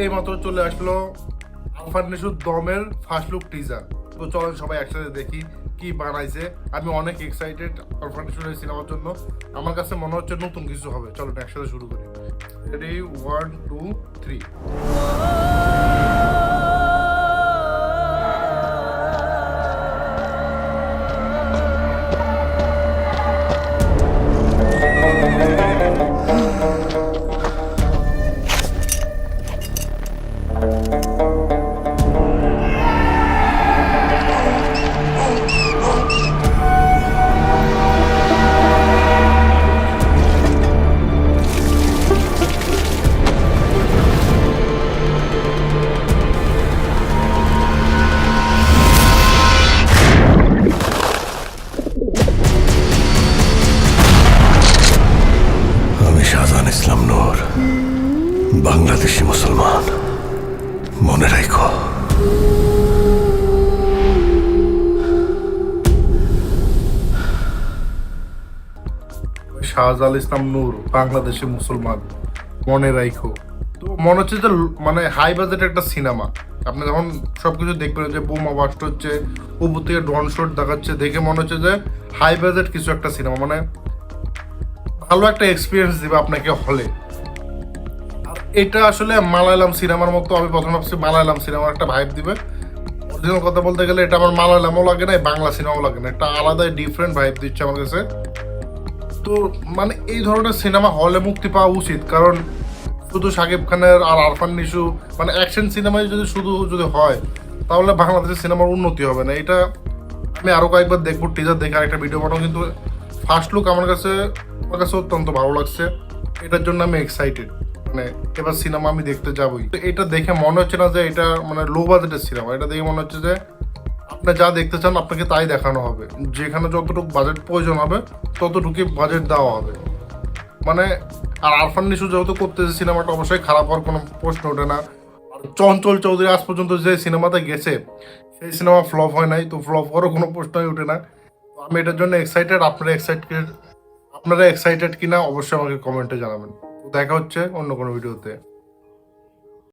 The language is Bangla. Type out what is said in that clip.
এই মাত্র চলে আসলো আরফান নিশোর দমের ফার্স্ট লুক টিজার। তো চলেন সবাই একসাথে দেখি কি বানাইছে। আমি অনেক এক্সাইটেড আরফান নিশোর এই সিনেমার জন্য। আমার কাছে মনে হচ্ছে নতুন কিছু হবে। চলেন একসাথে শুরু করি। রেডি, 1 2 3। আমি শাহজাহান ইসলাম নূর, বাংলাদেশি মুসলমান। মনে রাখো, শাহজাহান ইসলাম নূর, বাংলাদেশি মুসলমান, মনে রাখো। তো মনে হচ্ছে যে মানে হাই বাজেট একটা সিনেমা। আপনি যখন সবকিছু দেখবেন যে বোমা বাস্ট হচ্ছে, উপর থেকে ড্রোন শট দেখাচ্ছে, দেখে মনে হচ্ছে যে হাই বাজেট কিছু একটা সিনেমা, মানে ভালো একটা এক্সপিরিয়েন্স দিবে আপনাকে হলে। আর এটা আসলে মালায়ালাম সিনেমার মতো। আমি প্রথমে ভাবছি মালায়ালাম সিনেমার একটা ভাইব দিবে। অরিজিনাল কথা বলতে গেলে এটা আমার মালায়ালামও লাগে না, বাংলা সিনেমাও লাগে না, একটা আলাদাই ডিফারেন্ট ভাইব দিচ্ছে আমার কাছে। তো মানে এই ধরনের সিনেমা হলে মুক্তি পাওয়া উচিত, কারণ শুধু শাকিব খানের আর আরফান নিশু মানে অ্যাকশন সিনেমায় যদি হয়, তাহলে বাংলাদেশের সিনেমার উন্নতি হবে না। এটা আমি আরও কয়েকবার দেখবো, টিজার দেখে আরেকটা ভিডিও বানাবো, কিন্তু ফার্স্ট লুক আমার কাছে অত্যন্ত ভালো লাগছে। এটার জন্য আমি এক্সাইটেড। মানে এবার সিনেমা আমি দেখতে যাবোই। তো এটা দেখে মনে হচ্ছে না যে এটা মানে লো বাজেটের সিনেমা। এটা দেখে মনে হচ্ছে যে আপনি যা দেখতে চান আপনাকে তাই দেখানো হবে, যেখানে যতটুকু বাজেট প্রয়োজন হবে ততটুকুই বাজেট দেওয়া হবে। মানে আর আরফান নিশু যেহেতু করতেছে সিনেমাটা, অবশ্যই খারাপ হওয়ার কোনো প্রশ্ন ওঠে না। আর চঞ্চল চৌধুরী আজ পর্যন্ত যে সিনেমাতে গেছে সেই সিনেমা ফ্লপ হয় নাই, তো ফ্লপ হওয়ারও কোনো প্রশ্নই ওঠে না। তো আমি এটার জন্য এক্সাইটেড। আপনারা এক্সাইটেড কিনা অবশ্যই আমাকে কমেন্টে জানাবেন। তো দেখা হচ্ছে অন্য কোনো ভিডিওতে।